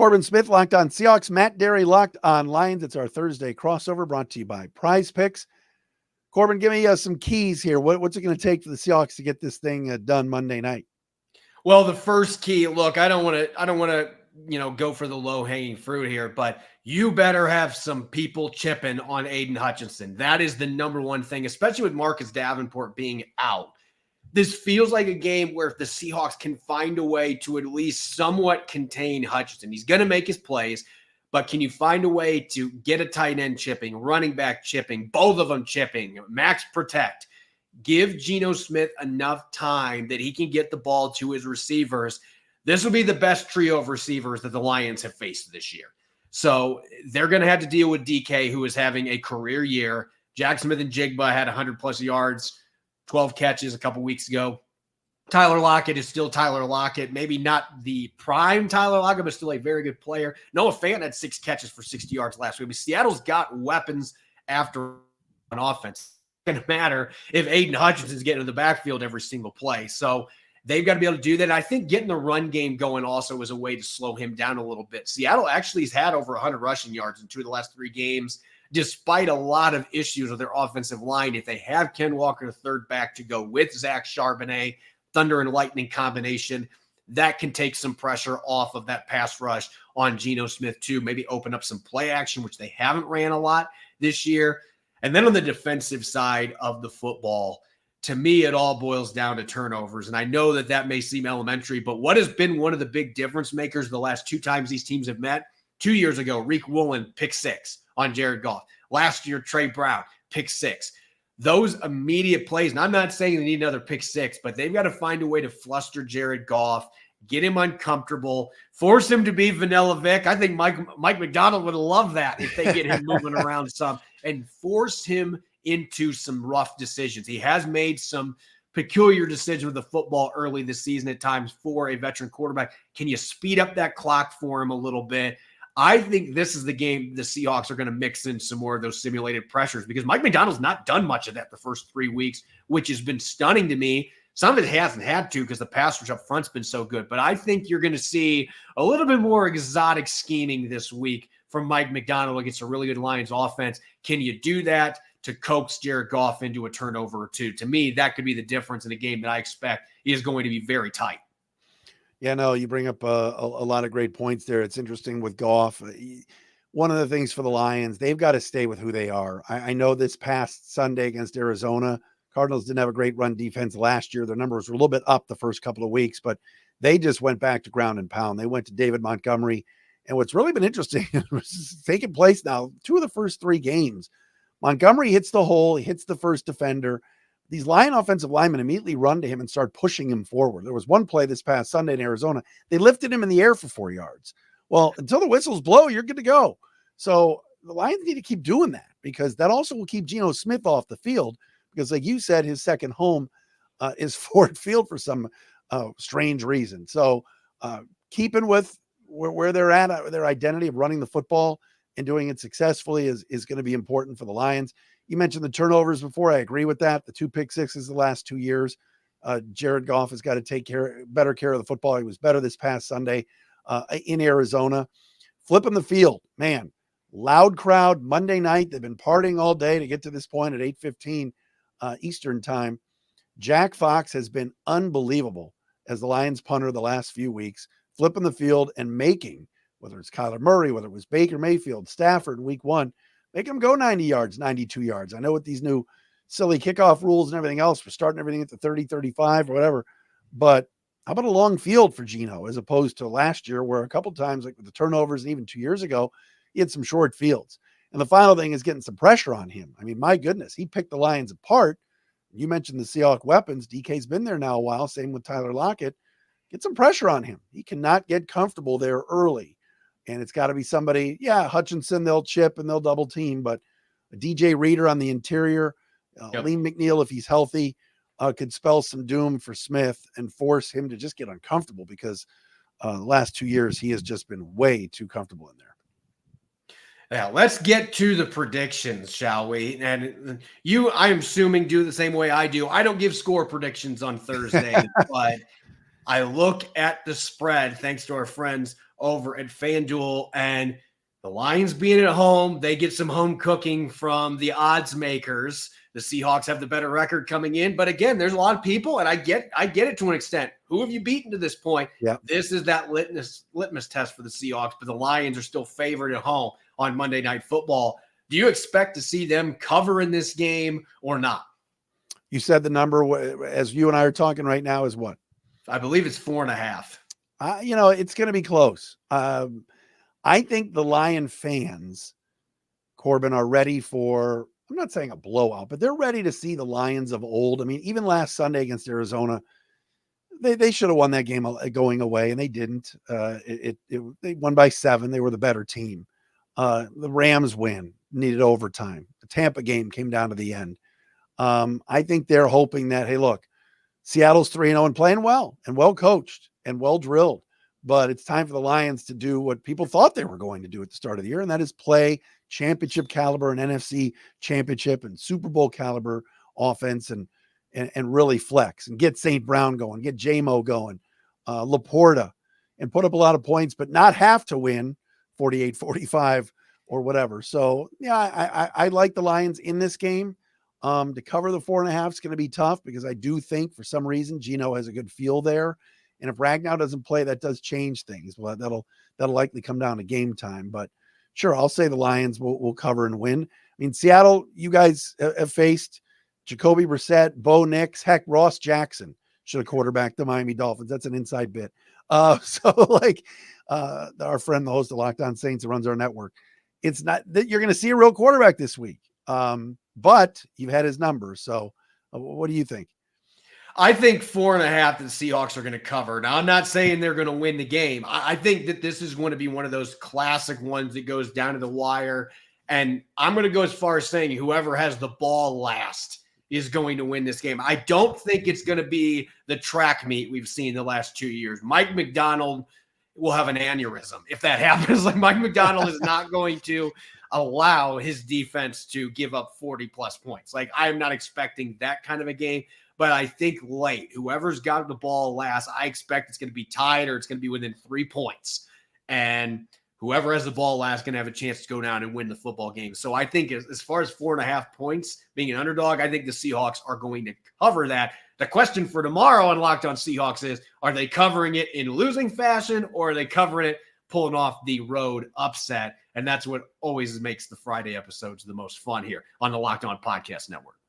Corbin Smith, Locked On Seahawks. Matt Derry, Locked On Lions. It's our Thursday crossover brought to you by Prize Picks. Corbin, give me some keys here. What's it going to take for the Seahawks to get this thing done Monday night? Well, the first key, look, I don't want to, go for the low hanging fruit here, but you better have some people chipping on Aiden Hutchinson. That is the number one thing, especially with Marcus Davenport being out. This feels like a game where if the Seahawks can find a way to at least somewhat contain Hutchinson, he's going to make his plays, but can you find a way to get a tight end chipping, running back chipping, both of them chipping, max protect, give Geno Smith enough time that he can get the ball to his receivers. This will be the best trio of receivers that the Lions have faced this year. So they're going to have to deal with DK, who is having a career year. Jack Smith and Jigba had 100-plus yards, 12 catches a couple weeks ago. Tyler Lockett is still Tyler Lockett. Maybe not the prime Tyler Lockett, but still a very good player. Noah Fant had 6 catches for 60 yards last week. But Seattle's got weapons after an offense. It's going to matter if Aiden Hutchinson's getting in the backfield every single play. So they've got to be able to do that. And I think getting the run game going also was a way to slow him down a little bit. Seattle actually has had over 100 rushing yards in 2 of the last 3 games, despite a lot of issues with their offensive line. If they have Ken Walker, the third back, to go with Zach Charbonnet, thunder and lightning combination, that can take some pressure off of that pass rush on Geno Smith too. Maybe open up some play action, which they haven't ran a lot this year. And then on the defensive side of the football, to me, it all boils down to turnovers. And I know that may seem elementary, but what has been one of the big difference makers the last 2 times these teams have met? 2 years ago, Reek Woolen, pick 6 on Jared Goff. Last year, Trey Brown, pick 6. Those immediate plays, and I'm not saying they need another pick 6, but they've got to find a way to fluster Jared Goff, get him uncomfortable, force him to be Vanilla Vic. I think Mike McDonald would love that if they get him moving around some, and force him into some rough decisions. He has made some peculiar decisions with the football early this season at times for a veteran quarterback. Can you speed up that clock for him a little bit? I think this is the game the Seahawks are going to mix in some more of those simulated pressures, because Mike McDonald's not done much of that the first 3 weeks, which has been stunning to me. Some of it hasn't had to because the pass rush up front's been so good. But I think you're going to see a little bit more exotic scheming this week from Mike McDonald against a really good Lions offense. Can you do that to coax Jared Goff into a turnover or 2? To me, that could be the difference in a game that I expect is going to be very tight. Yeah, no, you bring up a lot of great points there. It's interesting with Goff. One of the things for the Lions, they've got to stay with who they are. I know this past Sunday against Arizona, Cardinals didn't have a great run defense last year. Their numbers were a little bit up the first couple of weeks, but they just went back to ground and pound. They went to David Montgomery. And what's really been interesting is taking place now, 2 of the first 3 games, Montgomery hits the hole, he hits the first defender. These Lion offensive linemen immediately run to him and start pushing him forward. There was one play this past Sunday in Arizona. They lifted him in the air for 4 yards. Well, until the whistles blow, you're good to go. So the Lions need to keep doing that, because that also will keep Geno Smith off the field, because like you said, his second home is Ford Field for some strange reason. So keeping with where they're at, their identity of running the football and doing it successfully is going to be important for the Lions. You mentioned the turnovers before. I agree with that. The 2 pick 6s the last 2 years. Jared Goff has got to take better care of the football. He was better this past Sunday in Arizona. Flipping the field, man, loud crowd Monday night. They've been partying all day to get to this point at 8:15 Eastern time. Jack Fox has been unbelievable as the Lions punter the last few weeks, flipping the field and making, whether it's Kyler Murray, whether it was Baker Mayfield, Stafford in week 1, make them go 90 yards, 92 yards. I know with these new silly kickoff rules and everything else, we're starting everything at the 30, 35 or whatever. But how about a long field for Geno as opposed to last year, where a couple times, like with the turnovers and even 2 years ago, he had some short fields. And the final thing is getting some pressure on him. I mean, my goodness, he picked the Lions apart. You mentioned the Seahawks weapons. DK's been there now a while. Same with Tyler Lockett. Get some pressure on him. He cannot get comfortable there early. And it's got to be somebody, Hutchinson, they'll chip and they'll double team, but a DJ Reader on the interior, Liam McNeil, if he's healthy, could spell some doom for Smith and force him to just get uncomfortable, because the last 2 years, he has just been way too comfortable in there. Now, let's get to the predictions, shall we? And you, I'm assuming, do the same way I do. I don't give score predictions on Thursday, but I look at the spread, thanks to our friends over at FanDuel. And the Lions being at home, they get some home cooking from the odds makers. The Seahawks have the better record coming in. But again, there's a lot of people, and I get it to an extent. Who have you beaten to this point? Yeah. This is that litmus test for the Seahawks, but the Lions are still favored at home on Monday Night Football. Do you expect to see them cover in this game or not? You said the number, as you and I are talking right now, is what? I believe it's 4.5. It's going to be close. I think the Lion fans, Corbin, are ready for, I'm not saying a blowout, but they're ready to see the Lions of old. I mean, even last Sunday against Arizona, they should have won that game going away, and they didn't. They won by 7. They were the better team. The Rams win, needed overtime. The Tampa game came down to the end. I think they're hoping that, hey, look, Seattle's 3-0 and playing well and well coached and well drilled. But it's time for the Lions to do what people thought they were going to do at the start of the year, and that is play championship caliber and NFC championship and Super Bowl caliber offense and really flex and get St. Brown going, get J-Mo going, Laporta, and put up a lot of points, but not have to win 48-45 or whatever. So, yeah, I like the Lions in this game. To cover the 4.5 is going to be tough because I do think for some reason Geno has a good feel there. And if Ragnow doesn't play, that does change things. Well, that'll likely come down to game time. But sure, I'll say the Lions will cover and win. I mean, Seattle, you guys have faced Jacoby Brissett, Bo Nix, heck, Ross Jackson should have quarterbacked the Miami Dolphins. That's an inside bit. So our friend, the host of Locked On Saints, that runs our network, it's not that you're going to see a real quarterback this week. But you've had his number. So what do you think? I think 4.5 the Seahawks are going to cover. Now, I'm not saying they're going to win the game. I think that this is going to be one of those classic ones that goes down to the wire. And I'm going to go as far as saying whoever has the ball last is going to win this game. I don't think it's going to be the track meet we've seen the last 2 years. Mike McDonald will have an aneurysm if that happens. Like, Mike McDonald is not going to allow his defense to give up 40-plus points. Like, I'm not expecting that kind of a game. But I think late, whoever's got the ball last, I expect it's going to be tied or it's going to be within 3 points. And whoever has the ball last is going to have a chance to go down and win the football game. So I think as far as 4.5 points being an underdog, I think the Seahawks are going to cover that. The question for tomorrow on Locked On Seahawks is, are they covering it in losing fashion or are they covering it pulling off the road upset? And that's what always makes the Friday episodes the most fun here on the Locked On Podcast Network.